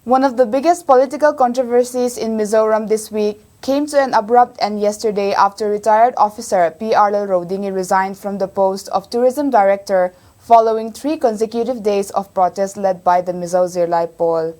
One of the biggest political controversies in Mizoram this week came to an abrupt end yesterday after retired officer PRL Rodingi resigned from the post of Tourism Director following 3 consecutive days of protests led by the Mizo Zirlai Pol.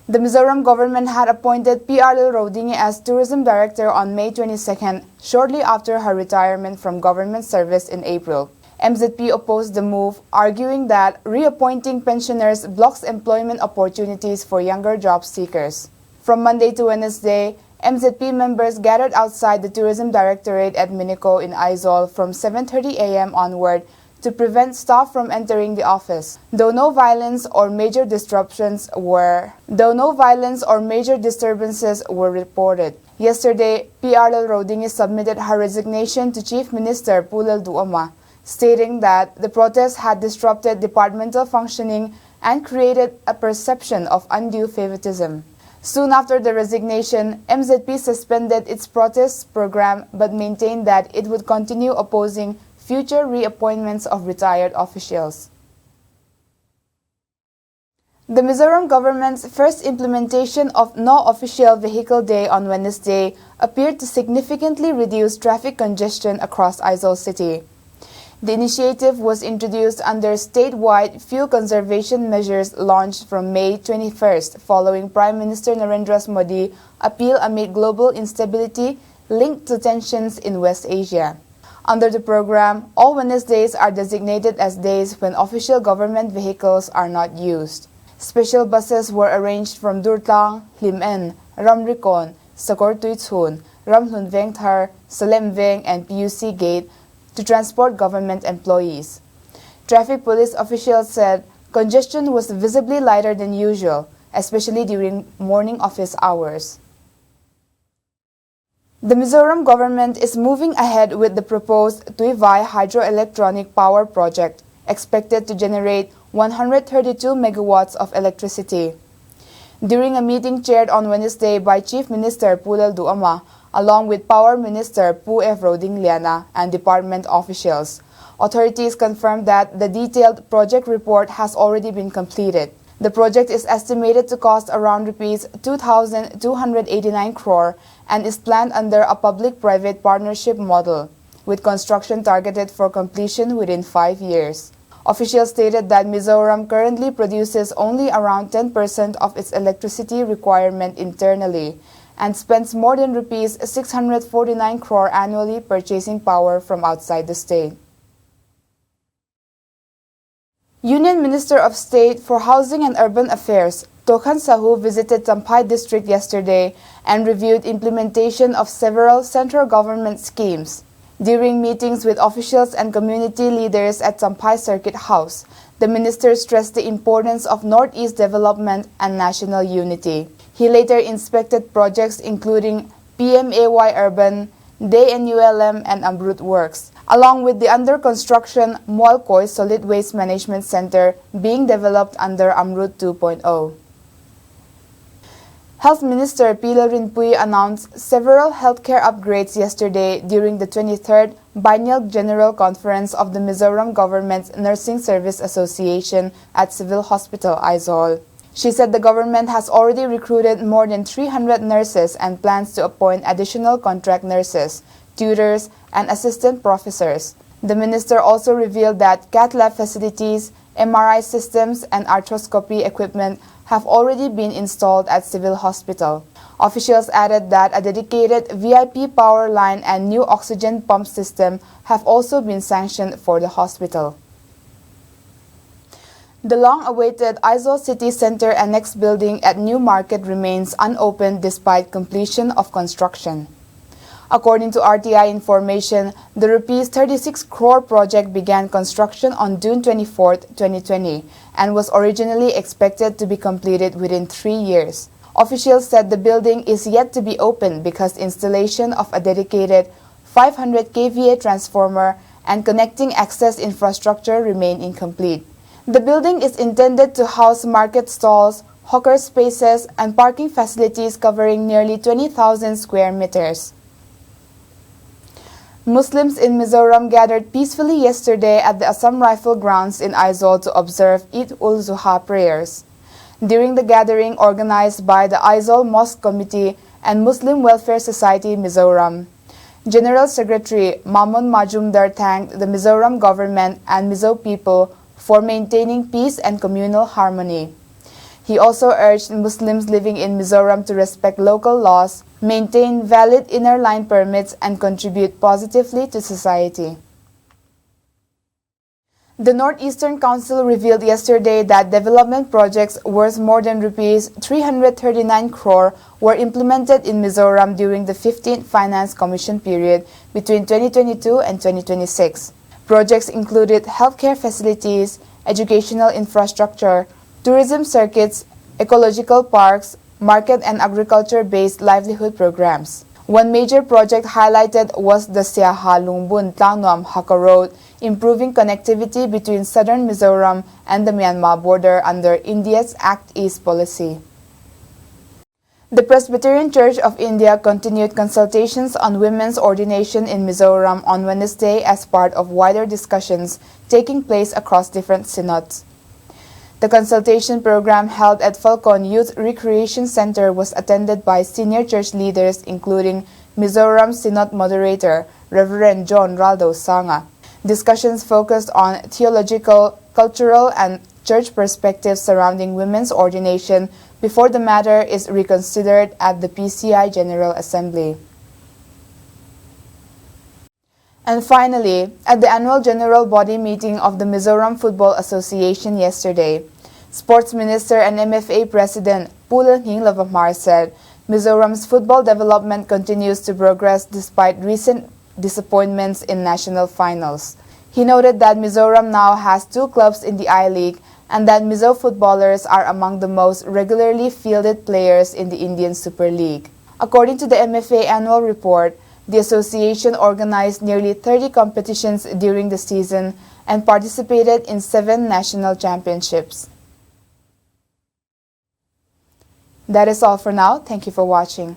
The Mizoram government had appointed PRL Rodingi as Tourism Director on May 22nd, shortly after her retirement from government service in April. MZP opposed the move, arguing that reappointing pensioners blocks employment opportunities for younger job seekers. From Monday to Wednesday, MZP members gathered outside the Tourism Directorate at Minico in Aizol from 7:30 a.m. onward to prevent staff from entering the office, though no violence or major disturbances were reported. Yesterday, PRL Rodingi submitted her resignation to Chief Minister Pulal Duama, stating that the protests had disrupted departmental functioning and created a perception of undue favoritism. Soon after the resignation, MZP suspended its protest program but maintained that it would continue opposing future reappointments of retired officials. The Mizoram government's first implementation of No Official Vehicle Day on Wednesday appeared to significantly reduce traffic congestion across Aizol City. The initiative was introduced under statewide fuel conservation measures launched from May 21st following Prime Minister Narendra Modi's appeal amid global instability linked to tensions in West Asia. Under the program, all Wednesdays are designated as days when official government vehicles are not used. Special buses were arranged from Durtlang, Limen, Ramrikon, Sakortuitsun, Ramhlunvengthar, Salemveng, and PUC Gate to transport government employees. Traffic police officials said congestion was visibly lighter than usual, especially during morning office hours. The Mizoram government is moving ahead with the proposed Tuivai hydroelectronic power project, expected to generate 132 megawatts of electricity. During a meeting chaired on Wednesday by Chief Minister Pulal Duama, along with Power Minister Pu F. Rodingliana and department officials, authorities confirmed that the detailed project report has already been completed. The project is estimated to cost around Rs 2,289 crore and is planned under a public-private partnership model, with construction targeted for completion within 5 years. Officials stated that Mizoram currently produces only around 10% of its electricity requirement internally and spends more than Rs 649 crore annually purchasing power from outside the state. Union Minister of State for Housing and Urban Affairs, Tokhan Sahu, visited Tampai district yesterday and reviewed implementation of several central government schemes. During meetings with officials and community leaders at Tampai Circuit House, the minister stressed the importance of Northeast development and national unity. He later inspected projects including PMAY Urban, DNULM, and Amrut Works, along with the under-construction Mualcoy Solid Waste Management Center being developed under Amrut 2.0. Health Minister Pila Rinpui announced several healthcare upgrades yesterday during the 23rd Biennial General Conference of the Mizoram Government's Nursing Service Association at Civil Hospital, Aizol. She said the government has already recruited more than 300 nurses and plans to appoint additional contract nurses, tutors, and assistant professors. The minister also revealed that cath lab facilities, MRI systems, and arthroscopy equipment have already been installed at Civil Hospital. Officials added that a dedicated VIP power line and new oxygen pump system have also been sanctioned for the hospital. The long-awaited Aizol City Center Annex building at New Market remains unopened despite completion of construction. According to RTI information, the Rs 36 crore project began construction on June 24, 2020, and was originally expected to be completed within 3 years. Officials said the building is yet to be opened because installation of a dedicated 500 kVA transformer and connecting access infrastructure remain incomplete. The building is intended to house market stalls, hawker spaces, and parking facilities covering nearly 20,000 square meters. Muslims in Mizoram gathered peacefully yesterday at the Assam Rifle Grounds in Aizol to observe Eid ul-Zuha prayers. during the gathering organized by the Aizawl Mosque Committee and Muslim Welfare Society Mizoram. General Secretary Mamun Majumdar thanked the Mizoram government and Mizo people for maintaining peace and communal harmony. He also urged Muslims living in Mizoram to respect local laws, maintain valid inner line permits, and contribute positively to society. The Northeastern Council revealed yesterday that development projects worth more than Rs 339 crore were implemented in Mizoram during the 15th Finance Commission period between 2022 and 2026. Projects included healthcare facilities, educational infrastructure, tourism circuits, ecological parks, market and agriculture-based livelihood programs. One major project highlighted was the Siaha Lungbun Tlangnom Haka Road, improving connectivity between southern Mizoram and the Myanmar border under India's Act East policy. The Presbyterian Church of India continued consultations on women's ordination in Mizoram on Wednesday as part of wider discussions taking place across different synods. The consultation program held at Falcon Youth Recreation Center was attended by senior church leaders including Mizoram Synod Moderator Reverend John Raldo Sanga. Discussions focused on theological, cultural, and church perspectives surrounding women's ordination before the matter is reconsidered at the PCI General Assembly. And finally, at the annual General Body meeting of the Mizoram Football Association yesterday, Sports Minister and MFA President Puleng Lavamar said Mizoram's football development continues to progress despite recent disappointments in national finals. He noted that Mizoram now has 2 clubs in the I-League and that Mizo footballers are among the most regularly fielded players in the Indian Super League. According to the MFA annual report, the association organized nearly 30 competitions during the season and participated in 7 national championships. That is all for now. Thank you for watching.